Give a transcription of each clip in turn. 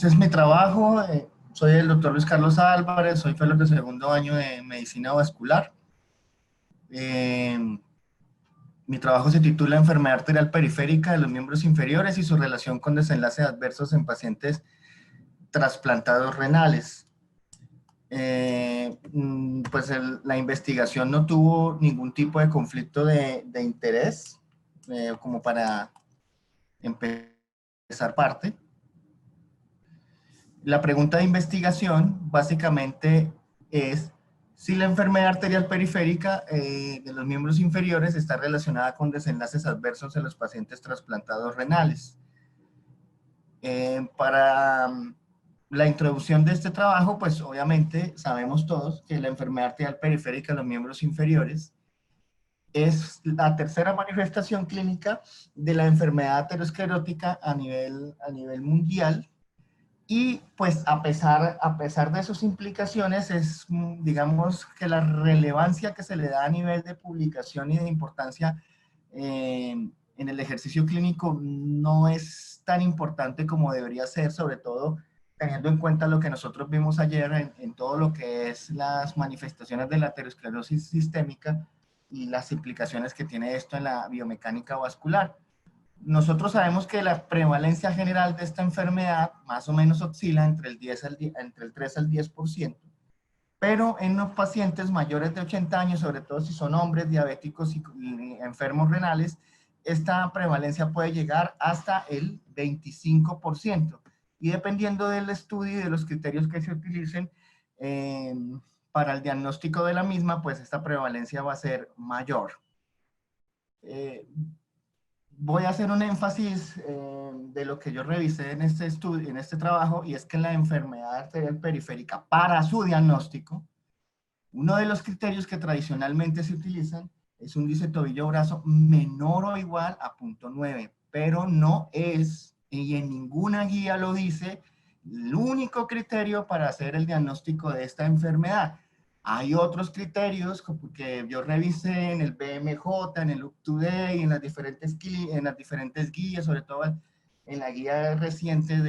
Este es mi trabajo. Soy el doctor Luis Carlos Álvarez, soy fellow de segundo año de medicina vascular. Eh, Mi trabajo se titula Enfermedad arterial periférica de los miembros inferiores y su relación con desenlaces adversos en pacientes trasplantados renales. Pues la investigación no tuvo ningún tipo de conflicto de interés, como para empezar parte. La pregunta de investigación básicamente es si la enfermedad arterial periférica de los miembros inferiores está relacionada con desenlaces adversos en los pacientes trasplantados renales. Para la introducción de este trabajo, pues obviamente sabemos todos que la enfermedad arterial periférica de los miembros inferiores es la tercera manifestación clínica de la enfermedad aterosclerótica a nivel mundial. Y pues a pesar de sus implicaciones, es, digamos, que la relevancia que se le da a nivel de publicación y de importancia en el ejercicio clínico no es tan importante como debería ser, sobre todo teniendo en cuenta lo que nosotros vimos ayer en todo lo que es las manifestaciones de la aterosclerosis sistémica y las implicaciones que tiene esto en la biomecánica vascular. Nosotros sabemos que la prevalencia general de esta enfermedad más o menos oscila entre entre el 3 al 10%, pero en los pacientes mayores de 80 años, sobre todo si son hombres diabéticos y enfermos renales, esta prevalencia puede llegar hasta el 25%. Y dependiendo del estudio y de los criterios que se utilicen para el diagnóstico de la misma, pues esta prevalencia va a ser mayor. Voy a hacer un énfasis de lo que yo revisé en este estudio, en este trabajo, y es que la enfermedad arterial periférica, para su diagnóstico, uno de los criterios que tradicionalmente se utilizan es un índice tobillo-brazo menor o igual a 0.9, pero no es, y en ninguna guía lo dice, el único criterio para hacer el diagnóstico de esta enfermedad. Hay otros criterios que yo revisé en el BMJ, en el UpToDate, en las diferentes guías, sobre todo en la guía reciente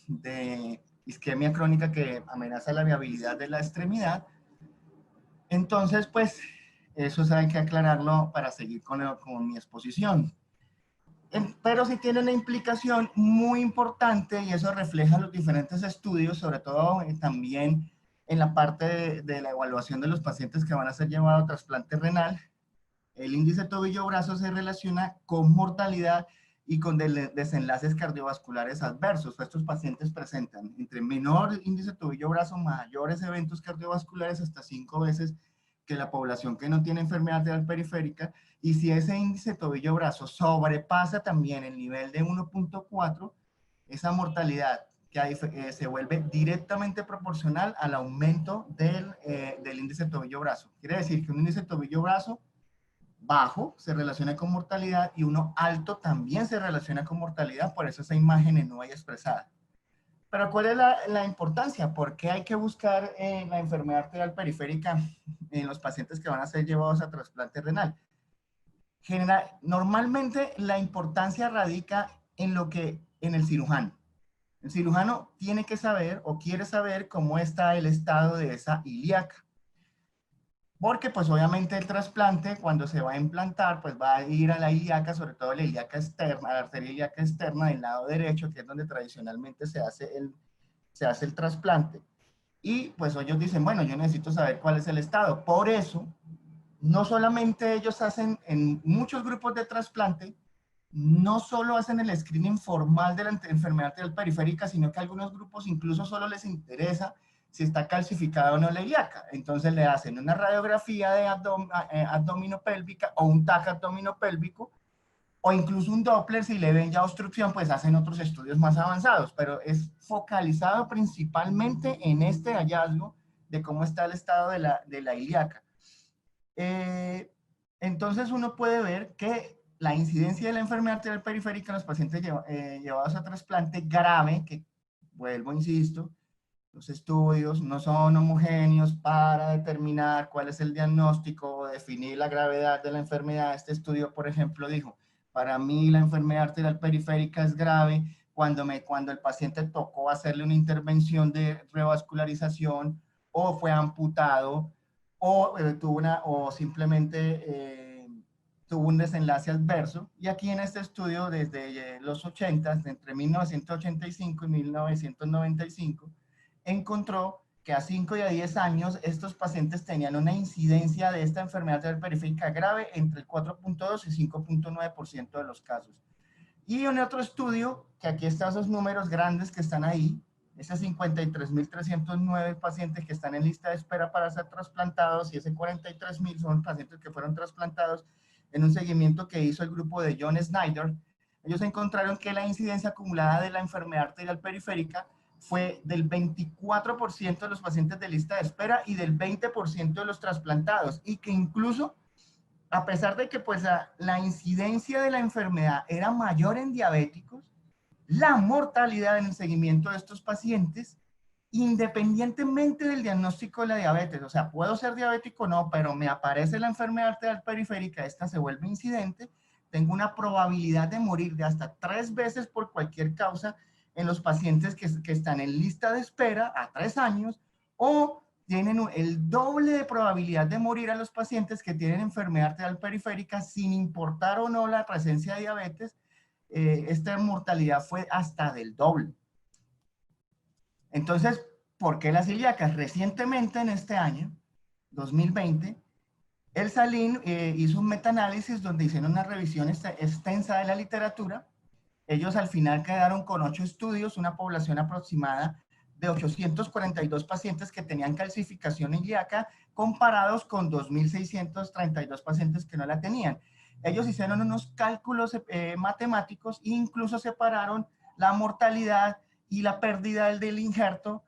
de isquemia crónica que amenaza la viabilidad de la extremidad. Entonces, pues, eso hay que aclararlo para seguir con mi exposición. Pero sí tiene una implicación muy importante y eso refleja los diferentes estudios, sobre todo también en la parte de la evaluación de los pacientes que van a ser llevados a trasplante renal. El índice tobillo-brazo se relaciona con mortalidad y con desenlaces cardiovasculares adversos. Estos pacientes presentan entre menor índice tobillo-brazo, mayores eventos cardiovasculares, hasta 5 veces que la población que no tiene enfermedad arterial periférica. Y si ese índice tobillo-brazo sobrepasa también el nivel de 1.4, esa mortalidad que se vuelve directamente proporcional al aumento del índice tobillo-brazo. Quiere decir que un índice tobillo-brazo bajo se relaciona con mortalidad y uno alto también se relaciona con mortalidad, por eso esa imagen es no hay expresada. Pero ¿cuál es la importancia? ¿Por qué hay que buscar la enfermedad arterial periférica en los pacientes que van a ser llevados a trasplante renal? Normalmente la importancia radica en el cirujano. El cirujano tiene que saber o quiere saber cómo está el estado de esa ilíaca. Porque pues obviamente el trasplante cuando se va a implantar pues va a ir a la ilíaca, sobre todo la ilíaca externa, a la arteria ilíaca externa del lado derecho, que es donde tradicionalmente se hace el trasplante. Y pues ellos dicen, bueno, yo necesito saber cuál es el estado. Por eso, no solamente ellos hacen en muchos grupos de trasplante, no solo hacen el screening formal de la enfermedad arterial periférica, sino que a algunos grupos incluso solo les interesa si está calcificada o no la ilíaca. Entonces le hacen una radiografía de abdominopélvica o un TAC abdominopélvico, o incluso un Doppler, si le ven ya obstrucción, pues hacen otros estudios más avanzados, pero es focalizado principalmente en este hallazgo de cómo está el estado de la ilíaca. Entonces uno puede ver que la incidencia de la enfermedad arterial periférica en los pacientes llevados a trasplante grave, que vuelvo, insisto, los estudios no son homogéneos para determinar cuál es el diagnóstico o definir la gravedad de la enfermedad. Este estudio, por ejemplo, dijo, para mí la enfermedad arterial periférica es grave cuando el paciente tocó hacerle una intervención de revascularización, o fue amputado, o, o simplemente tuvo un desenlace adverso. Y aquí en este estudio, desde los 80, entre 1985 y 1995, encontró que a 5 y a 10 años estos pacientes tenían una incidencia de esta enfermedad periférica grave entre el 4.2 y 5.9% de los casos. Y en otro estudio, que aquí están esos números grandes que están ahí, esos 53.309 pacientes que están en lista de espera para ser trasplantados, y ese 43.000 son pacientes que fueron trasplantados en un seguimiento que hizo el grupo de John Snyder. Ellos encontraron que la incidencia acumulada de la enfermedad arterial periférica fue del 24% de los pacientes de lista de espera y del 20% de los trasplantados, y que incluso, a pesar de que pues la incidencia de la enfermedad era mayor en diabéticos, la mortalidad en el seguimiento de estos pacientes, independientemente del diagnóstico de la diabetes, o sea, puedo ser diabético o no, pero me aparece la enfermedad arterial periférica, esta se vuelve incidente, tengo una probabilidad de morir de hasta 3 veces por cualquier causa en los pacientes que están en lista de espera a 3 años, o tienen el doble de probabilidad de morir a los pacientes que tienen enfermedad arterial periférica sin importar o no la presencia de diabetes. Esta mortalidad fue hasta del doble. Entonces, ¿por qué las celíacas? Recientemente, en este año, 2020, el Salim hizo un metaanálisis donde hicieron una revisión extensa de la literatura. Ellos al final quedaron con 8 estudios, una población aproximada de 842 pacientes que tenían calcificación ilíaca, comparados con 2.632 pacientes que no la tenían. Ellos hicieron unos cálculos matemáticos e incluso separaron la mortalidad y la pérdida del injerto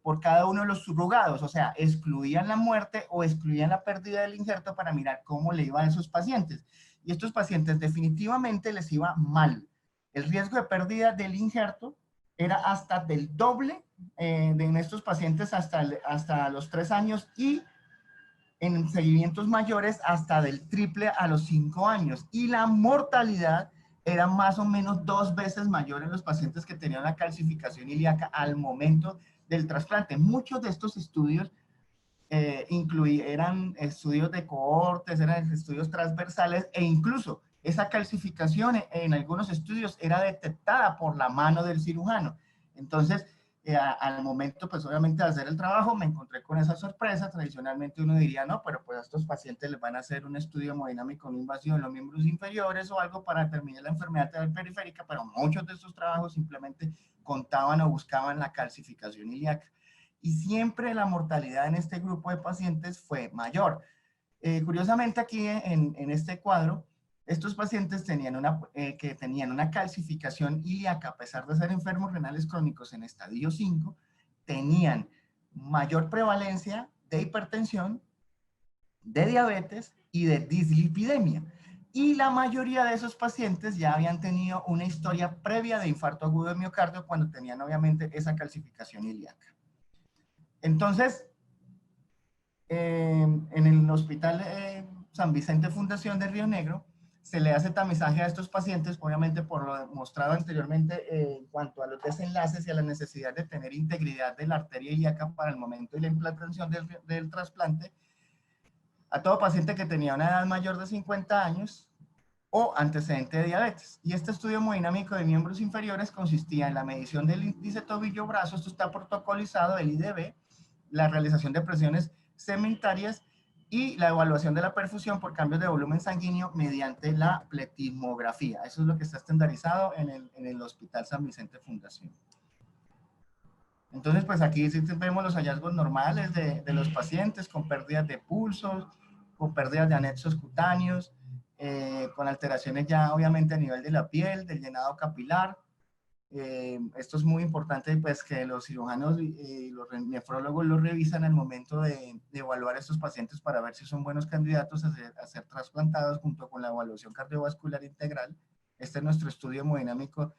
por cada uno de los subrogados, o sea, excluían la muerte o excluían la pérdida del injerto para mirar cómo le iba a esos pacientes. Y estos pacientes definitivamente les iba mal. El riesgo de pérdida del injerto era hasta del doble en estos pacientes hasta los 3 años, y en seguimientos mayores hasta del triple a los 5 años. Y la mortalidad era más o menos 2 veces mayor en los pacientes que tenían la calcificación ilíaca al momento del trasplante. Muchos de estos estudios eran estudios de cohortes, eran estudios transversales, e incluso esa calcificación en algunos estudios era detectada por la mano del cirujano. Entonces, al momento, pues obviamente de hacer el trabajo, me encontré con esa sorpresa. Tradicionalmente uno diría, no, pero pues a estos pacientes les van a hacer un estudio hemodinámico no invasivo en los miembros inferiores o algo para determinar la enfermedad periférica, pero muchos de estos trabajos simplemente contaban o buscaban la calcificación ilíaca. Y siempre la mortalidad en este grupo de pacientes fue mayor. Curiosamente aquí en este cuadro, estos pacientes tenían una calcificación ilíaca, a pesar de ser enfermos renales crónicos en estadio 5, tenían mayor prevalencia de hipertensión, de diabetes y de dislipidemia. Y la mayoría de esos pacientes ya habían tenido una historia previa de infarto agudo de miocardio cuando tenían obviamente esa calcificación ilíaca. Entonces, en el Hospital San Vicente Fundación de Río Negro, se le hace tamizaje a estos pacientes, obviamente por lo mostrado anteriormente en cuanto a los desenlaces y a la necesidad de tener integridad de la arteria ilíaca para el momento de la implantación del trasplante, a todo paciente que tenía una edad mayor de 50 años o antecedente de diabetes. Y este estudio hemodinámico de miembros inferiores consistía en la medición del índice tobillo-brazo, esto está protocolizado, el IDB, la realización de presiones cementarias y la evaluación de la perfusión por cambios de volumen sanguíneo mediante la pletismografía. Eso es lo que está estandarizado en el Hospital San Vicente Fundación. Entonces, pues aquí sí vemos los hallazgos normales de los pacientes con pérdidas de pulsos, con pérdidas de anexos cutáneos, con alteraciones ya obviamente a nivel de la piel, del llenado capilar. Esto es muy importante, pues, que los cirujanos y los nefrólogos lo revisan al momento de evaluar a estos pacientes para ver si son buenos candidatos a ser trasplantados, junto con la evaluación cardiovascular integral. Este es nuestro estudio hemodinámico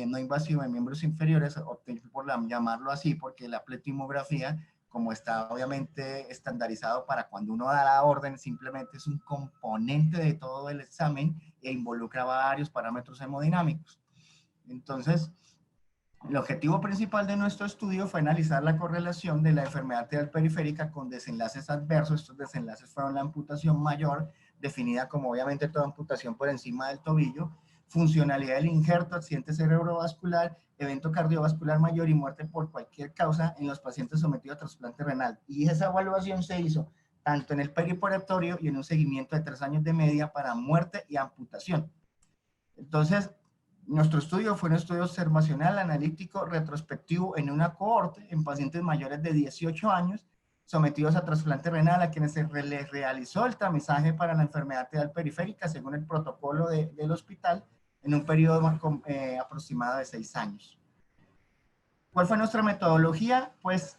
no invasivo de miembros inferiores, opté por llamarlo así, porque la pletismografía, como está obviamente estandarizado para cuando uno da la orden, simplemente es un componente de todo el examen e involucra varios parámetros hemodinámicos. Entonces, el objetivo principal de nuestro estudio fue analizar la correlación de la enfermedad arterial periférica con desenlaces adversos. Estos desenlaces fueron la amputación mayor, definida como obviamente toda amputación por encima del tobillo, funcionalidad del injerto, accidente cerebrovascular, evento cardiovascular mayor y muerte por cualquier causa en los pacientes sometidos a trasplante renal. Y esa evaluación se hizo tanto en el perioperatorio y en un seguimiento de 3 años de media para muerte y amputación. Entonces, nuestro estudio fue un estudio observacional, analítico, retrospectivo en una cohorte en pacientes mayores de 18 años sometidos a trasplante renal, a quienes se les realizó el tamizaje para la enfermedad arterial periférica según el protocolo del hospital en un periodo aproximado de 6 años. ¿Cuál fue nuestra metodología? Pues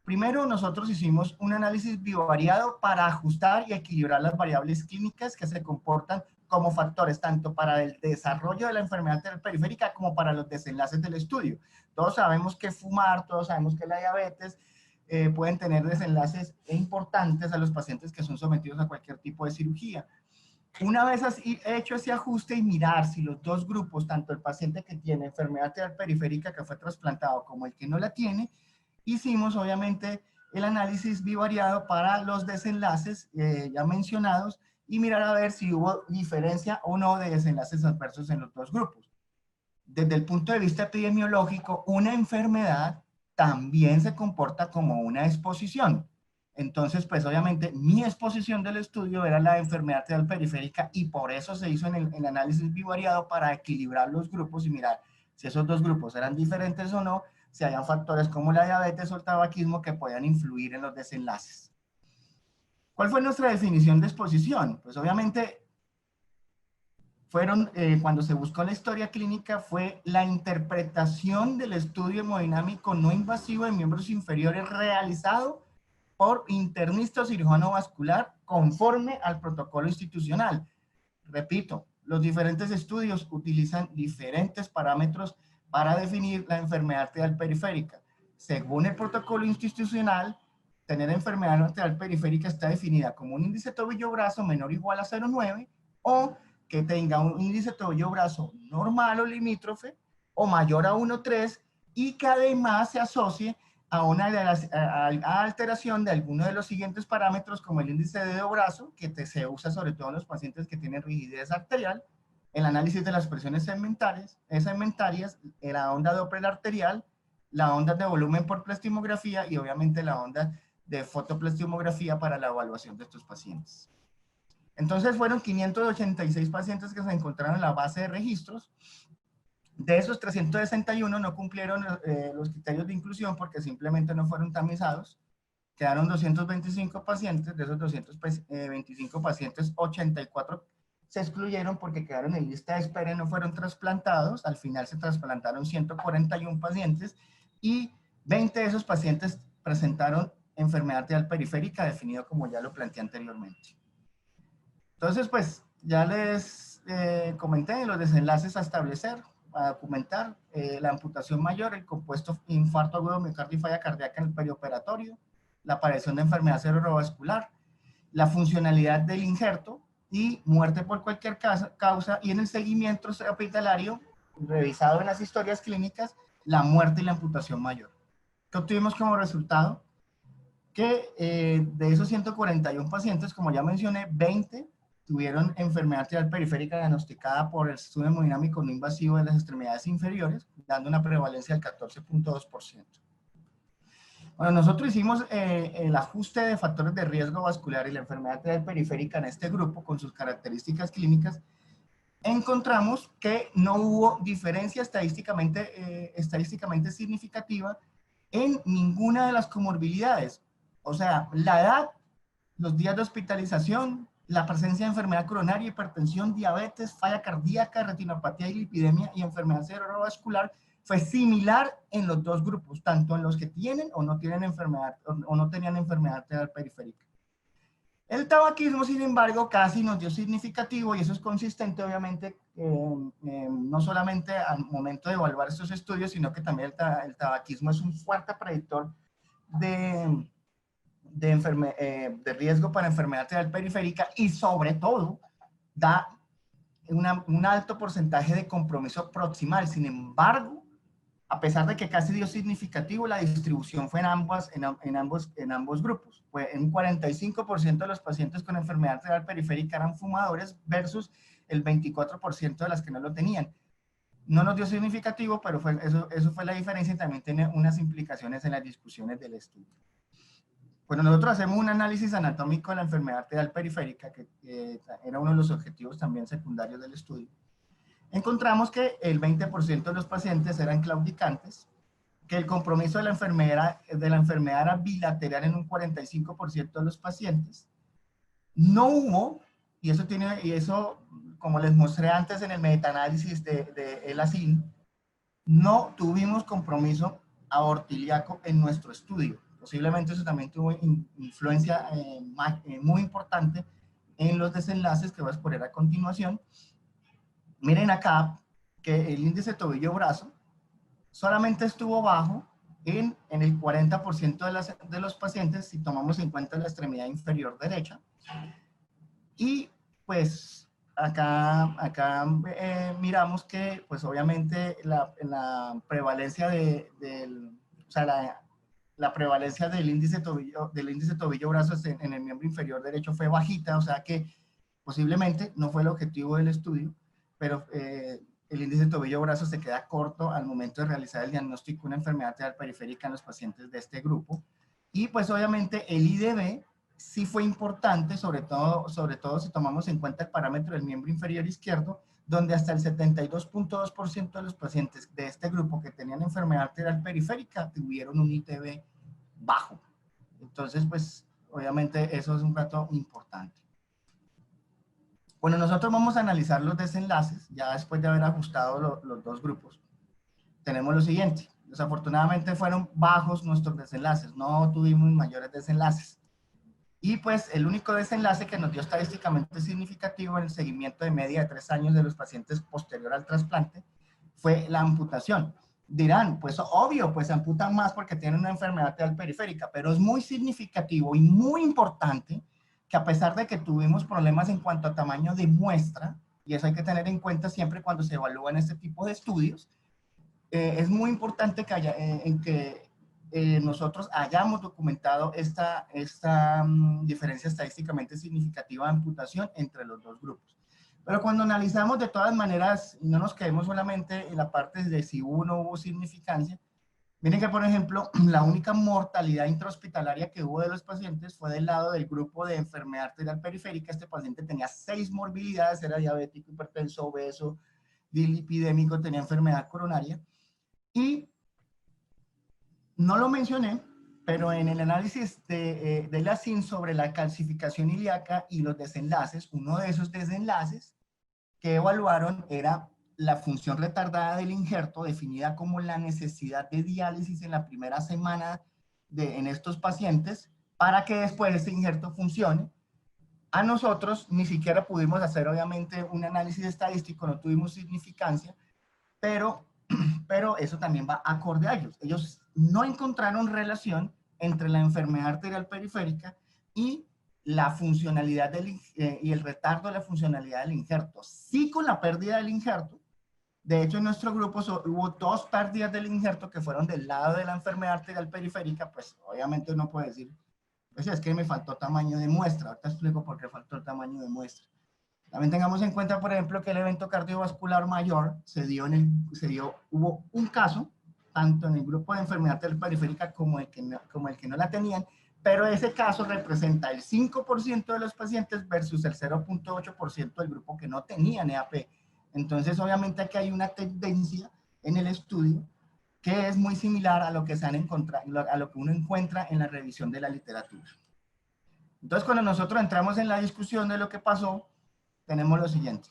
primero nosotros hicimos un análisis bivariado para ajustar y equilibrar las variables clínicas que se comportan como factores tanto para el desarrollo de la enfermedad arterial periférica como para los desenlaces del estudio. Todos sabemos que fumar, todos sabemos que la diabetes pueden tener desenlaces importantes a los pacientes que son sometidos a cualquier tipo de cirugía. Una vez hecho ese ajuste y mirar si los dos grupos, tanto el paciente que tiene enfermedad arterial periférica que fue trasplantado como el que no la tiene, hicimos obviamente el análisis bivariado para los desenlaces ya mencionados y mirar a ver si hubo diferencia o no de desenlaces adversos en los dos grupos. Desde el punto de vista epidemiológico, una enfermedad también se comporta como una exposición. Entonces, pues obviamente mi exposición del estudio era la enfermedad arterial periférica y por eso se hizo en el análisis bivariado para equilibrar los grupos y mirar si esos dos grupos eran diferentes o no, si habían factores como la diabetes o el tabaquismo que podían influir en los desenlaces. ¿Cuál fue nuestra definición de exposición? Pues obviamente cuando se buscó la historia clínica, fue la interpretación del estudio hemodinámico no invasivo de miembros inferiores realizado por internista o cirujano vascular conforme al protocolo institucional. Repito, los diferentes estudios utilizan diferentes parámetros para definir la enfermedad arterial periférica. Según el protocolo institucional, tener enfermedad arterial periférica está definida como un índice tobillo-brazo menor o igual a 0,9 o que tenga un índice tobillo-brazo normal o limítrofe o mayor a 1,3 y que además se asocie a una alteración de alguno de los siguientes parámetros como el índice de dedo-brazo, que se usa sobre todo en los pacientes que tienen rigidez arterial, el análisis de las presiones segmentarias, la onda Doppler arterial, la onda de volumen por plastimografía y obviamente la onda de fotoplastimografía para la evaluación de estos pacientes. Entonces fueron 586 pacientes que se encontraron en la base de registros. De esos 361 no cumplieron los criterios de inclusión porque simplemente no fueron tamizados. Quedaron 225 pacientes, de esos 225 pacientes, 84 se excluyeron porque quedaron en lista de espera y no fueron trasplantados. Al final se trasplantaron 141 pacientes y 20 de esos pacientes presentaron enfermedad arterial periférica, definido como ya lo planteé anteriormente. Entonces, pues, ya les comenté los desenlaces a establecer, a documentar, la amputación mayor, el compuesto infarto agudo miocardio y falla cardíaca en el perioperatorio, la aparición de enfermedad cerebrovascular, la funcionalidad del injerto y muerte por cualquier causa, y en el seguimiento hospitalario, revisado en las historias clínicas, la muerte y la amputación mayor. ¿Qué obtuvimos como resultado? Que de esos 141 pacientes, como ya mencioné, 20 tuvieron enfermedad arterial periférica diagnosticada por el estudio hemodinámico no invasivo de las extremidades inferiores, dando una prevalencia del 14.2%. Bueno, nosotros hicimos el ajuste de factores de riesgo vascular y la enfermedad arterial periférica en este grupo con sus características clínicas. Encontramos que no hubo diferencia estadísticamente significativa en ninguna de las comorbilidades. O sea, la edad, los días de hospitalización, la presencia de enfermedad coronaria, hipertensión, diabetes, falla cardíaca, retinopatía y lipidemia y enfermedad cerebrovascular fue similar en los dos grupos, tanto en los que tienen o no tienen enfermedad o no tenían enfermedad arterial periférica. El tabaquismo, sin embargo, casi nos dio significativo y eso es consistente, obviamente, no solamente al momento de evaluar estos estudios, sino que también el tabaquismo es un fuerte predictor de riesgo para enfermedad arterial periférica y sobre todo da un alto porcentaje de compromiso proximal. Sin embargo, a pesar de que casi dio significativo, la distribución fue en ambos grupos. Fue en un 45% de los pacientes con enfermedad arterial periférica eran fumadores versus el 24% de las que no lo tenían. No nos dio significativo, pero eso fue la diferencia y también tiene unas implicaciones en las discusiones del estudio. Bueno, nosotros hacemos un análisis anatómico de la enfermedad arterial periférica, que era uno de los objetivos también secundarios del estudio. Encontramos que el 20% de los pacientes eran claudicantes, que el compromiso de la enfermedad era bilateral en un 45% de los pacientes. No hubo, y eso como les mostré antes en el metaanálisis de ELACIN, no tuvimos compromiso aortilíaco en nuestro estudio. Posiblemente eso también tuvo influencia muy importante en los desenlaces que voy a exponer a continuación. Miren acá que el índice tobillo-brazo solamente estuvo bajo en el 40% de los pacientes si tomamos en cuenta la extremidad inferior derecha. Y pues acá miramos que pues obviamente la prevalencia la prevalencia del índice tobillo-brazo en el miembro inferior derecho fue bajita, o sea que posiblemente no fue el objetivo del estudio, pero el índice tobillo-brazo se queda corto al momento de realizar el diagnóstico de una enfermedad arterial periférica en los pacientes de este grupo. Y pues obviamente el IDB sí fue importante, sobre todo si tomamos en cuenta el parámetro del miembro inferior izquierdo, donde hasta el 72.2% de los pacientes de este grupo que tenían enfermedad arterial periférica tuvieron un ITB bajo. Entonces, pues, obviamente eso es un dato importante. Bueno, nosotros vamos a analizar los desenlaces, ya después de haber ajustado los dos grupos. Tenemos lo siguiente. Desafortunadamente fueron bajos nuestros desenlaces, no tuvimos mayores desenlaces. Y pues el único desenlace que nos dio estadísticamente significativo en el seguimiento de media de 3 años de los pacientes posterior al trasplante fue la amputación. Dirán, pues obvio, pues se amputan más porque tienen una enfermedad arterial periférica, pero es muy significativo y muy importante que a pesar de que tuvimos problemas en cuanto a tamaño de muestra, y eso hay que tener en cuenta siempre cuando se evalúan este tipo de estudios, es muy importante que nosotros hayamos documentado esta diferencia estadísticamente significativa de amputación entre los dos grupos. Pero cuando analizamos de todas maneras, no nos quedemos solamente en la parte de si hubo o no hubo significancia. Miren que, por ejemplo, la única mortalidad intrahospitalaria que hubo de los pacientes fue del lado del grupo de enfermedad arterial periférica. Este paciente tenía 6 morbilidades, era diabético, hipertenso, obeso, dilipidémico, tenía enfermedad coronaria. Y no lo mencioné, pero en el análisis de ELACIN sobre la calcificación ilíaca y los desenlaces, uno de esos desenlaces que evaluaron era la función retardada del injerto, definida como la necesidad de diálisis en la primera semana en estos pacientes, para que después ese injerto funcione. A nosotros ni siquiera pudimos hacer, obviamente, un análisis estadístico, no tuvimos significancia, pero eso también va acorde a ellos. Ellos no encontraron relación entre la enfermedad arterial periférica y la funcionalidad y el retardo de la funcionalidad del injerto. Sí, con la pérdida del injerto. De hecho, en nuestro grupo hubo 2 pérdidas del injerto que fueron del lado de la enfermedad arterial periférica. Pues obviamente uno puede decir, pues es que me faltó tamaño de muestra. Ahorita explico por qué faltó el tamaño de muestra. También tengamos en cuenta, por ejemplo, que el evento cardiovascular mayor hubo un caso, tanto en el grupo de enfermedad arterial periférica como el que no la tenían, pero ese caso representa el 5% de los pacientes versus el 0.8% del grupo que no tenían EAP. Entonces, obviamente aquí hay una tendencia en el estudio que es muy similar a lo que uno encuentra en la revisión de la literatura. Entonces, cuando nosotros entramos en la discusión de lo que pasó, tenemos lo siguiente.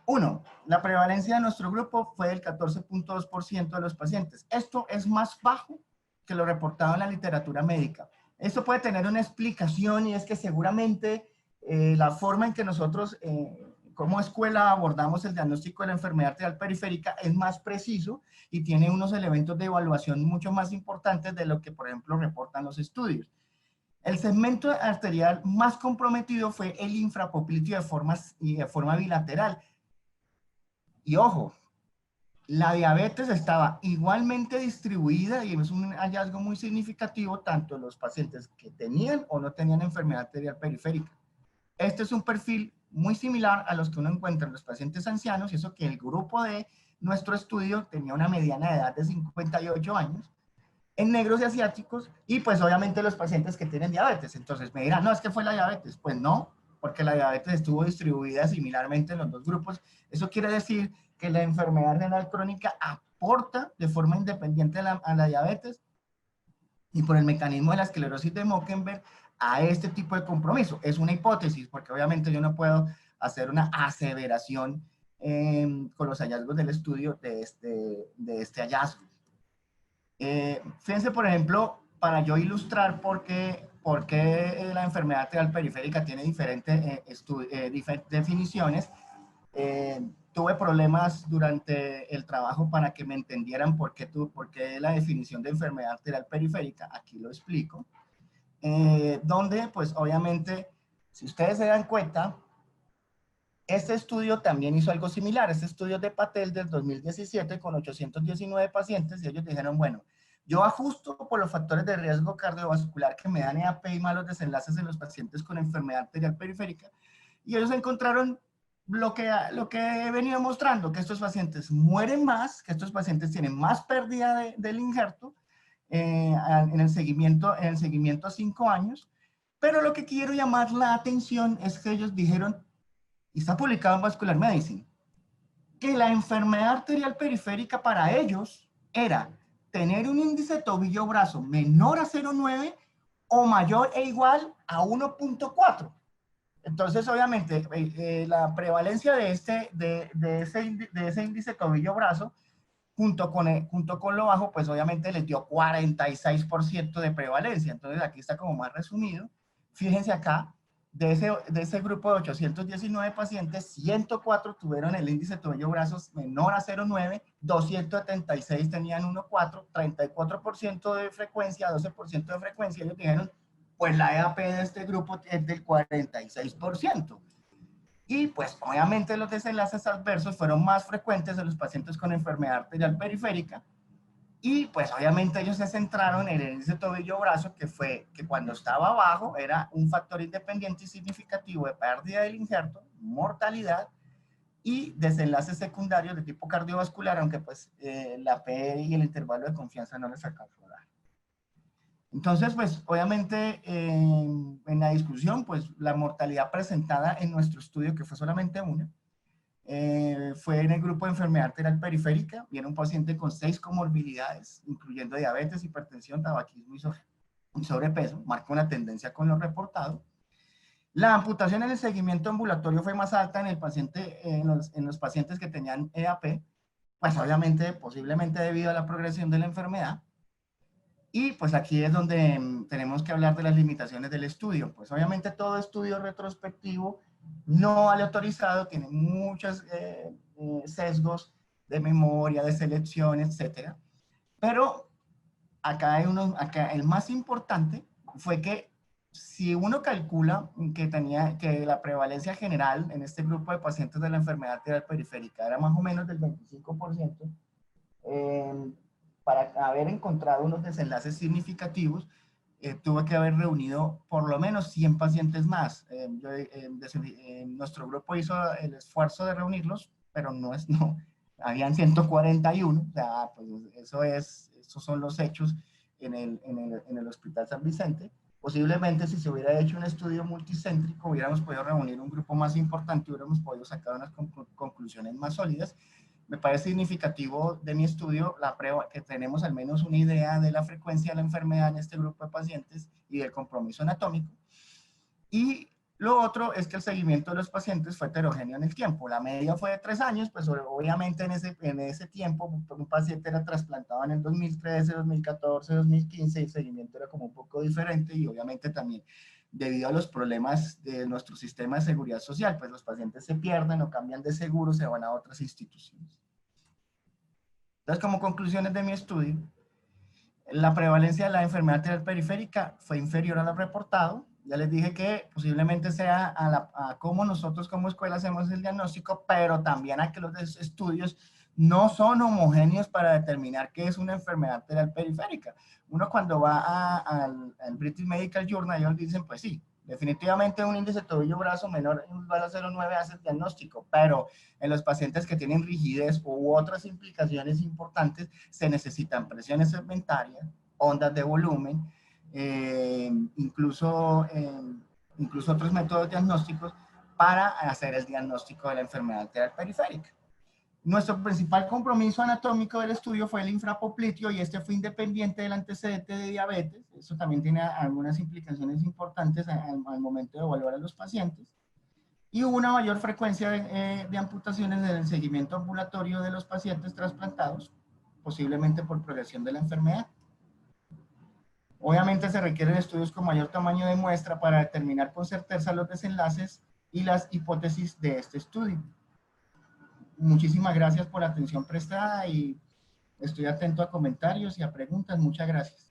1. La prevalencia de nuestro grupo fue del 14.2% de los pacientes. Esto es más bajo que lo reportado en la literatura médica. Esto puede tener una explicación y es que seguramente la forma en que nosotros como escuela abordamos el diagnóstico de la enfermedad arterial periférica es más preciso y tiene unos elementos de evaluación mucho más importantes de lo que, por ejemplo, reportan los estudios. El segmento arterial más comprometido fue el infrapopliteo de forma bilateral. Y ojo, la diabetes estaba igualmente distribuida y es un hallazgo muy significativo tanto en los pacientes que tenían o no tenían enfermedad arterial periférica. Este es un perfil muy similar a los que uno encuentra en los pacientes ancianos, y eso que el grupo de nuestro estudio tenía una mediana de edad de 58 años, en negros y asiáticos, y pues obviamente los pacientes que tienen diabetes. Entonces me dirán, no, es que fue la diabetes. Pues no, porque la diabetes estuvo distribuida similarmente en los dos grupos. Eso quiere decir que la enfermedad renal crónica aporta de forma independiente a la diabetes y por el mecanismo de la esclerosis de Mockenberg a este tipo de compromiso. Es una hipótesis, porque obviamente yo no puedo hacer una aseveración con los hallazgos del estudio de este hallazgo. Fíjense, por ejemplo, para yo ilustrar por qué la enfermedad arterial periférica tiene diferentes definiciones, tuve problemas durante el trabajo para que me entendieran por qué la definición de enfermedad arterial periférica, aquí lo explico, donde pues obviamente, si ustedes se dan cuenta, este estudio también hizo algo similar. Este estudio de Patel del 2017 con 819 pacientes, y ellos dijeron, bueno, yo ajusto por los factores de riesgo cardiovascular que me dan EAP y malos desenlaces en los pacientes con enfermedad arterial periférica, y ellos encontraron lo que he venido mostrando, que estos pacientes mueren más, que estos pacientes tienen más pérdida del injerto en el seguimiento a 5 años, pero lo que quiero llamar la atención es que ellos dijeron, y está publicado en Vascular Medicine, que la enfermedad arterial periférica para ellos era tener un índice tobillo-brazo menor a 0,9 o mayor e igual a 1,4. Entonces, obviamente, la prevalencia de ese índice tobillo-brazo, junto con lo bajo, pues obviamente les dio 46% de prevalencia. Entonces, aquí está como más resumido. Fíjense acá, de ese grupo de 819 pacientes, 104 tuvieron el índice tobillo-brazos menor a 0,9, 276 tenían 1,4, 34% de frecuencia, 12% de frecuencia. Ellos dijeron, pues la EAP de este grupo es del 46%. Y pues obviamente los desenlaces adversos fueron más frecuentes en los pacientes con enfermedad arterial periférica, y pues obviamente ellos se centraron en el índice tobillo-brazo, que cuando estaba bajo era un factor independiente y significativo de pérdida del injerto, mortalidad y desenlaces secundarios de tipo cardiovascular, aunque pues la P y el intervalo de confianza no les alcanzó a dar. Entonces, pues obviamente en la discusión, pues la mortalidad presentada en nuestro estudio, que fue solamente una, fue en el grupo de enfermedad arterial periférica, y era un paciente con 6 comorbilidades, incluyendo diabetes, hipertensión, tabaquismo y sobrepeso. Marca una tendencia con lo reportado. La amputación en el seguimiento ambulatorio fue más alta en el paciente, en los pacientes que tenían EAP, pues obviamente, posiblemente debido a la progresión de la enfermedad. Y pues aquí es donde tenemos que hablar de las limitaciones del estudio. Pues obviamente todo estudio retrospectivo no aleatorizado tiene muchos sesgos de memoria, de selección, etcétera. Pero acá el más importante fue que si uno calcula que la prevalencia general en este grupo de pacientes de la enfermedad arterial periférica era más o menos del 25%, para haber encontrado unos desenlaces significativos, tuve que haber reunido por lo menos 100 pacientes más. Nuestro grupo hizo el esfuerzo de reunirlos, pero no, habían 141, o sea, pues esos son los hechos en el Hospital San Vicente. Posiblemente si se hubiera hecho un estudio multicéntrico, hubiéramos podido reunir un grupo más importante, hubiéramos podido sacar unas conclusiones más sólidas. Me parece significativo de mi estudio la prueba que tenemos al menos una idea de la frecuencia de la enfermedad en este grupo de pacientes y del compromiso anatómico. Y lo otro es que el seguimiento de los pacientes fue heterogéneo en el tiempo. La media fue de 3 años, pues obviamente en ese tiempo un paciente era trasplantado en el 2013, 2014, 2015, y el seguimiento era como un poco diferente, y obviamente también debido a los problemas de nuestro sistema de seguridad social, pues los pacientes se pierden o cambian de seguro, se van a otras instituciones. Entonces, como conclusiones de mi estudio, la prevalencia de la enfermedad arterial periférica fue inferior a lo reportado, Ya les dije que posiblemente sea a cómo nosotros como escuela hacemos el diagnóstico, pero también a que los estudios no son homogéneos para determinar qué es una enfermedad arterial periférica. Uno cuando va al British Medical Journal, ellos dicen, pues sí, definitivamente un índice tobillo-brazo menor en 0,09 hace el diagnóstico, pero en los pacientes que tienen rigidez u otras implicaciones importantes se necesitan presiones segmentarias, ondas de volumen, incluso otros métodos diagnósticos para hacer el diagnóstico de la enfermedad arterial periférica. Nuestro principal compromiso anatómico del estudio fue el infrapopliteo y este fue independiente del antecedente de diabetes. Eso también tiene algunas implicaciones importantes al momento de evaluar a los pacientes. Y hubo una mayor frecuencia de amputaciones en el seguimiento ambulatorio de los pacientes trasplantados, posiblemente por progresión de la enfermedad. Obviamente se requieren estudios con mayor tamaño de muestra para determinar con certeza los desenlaces y las hipótesis de este estudio. Muchísimas gracias por la atención prestada y estoy atento a comentarios y a preguntas. Muchas gracias.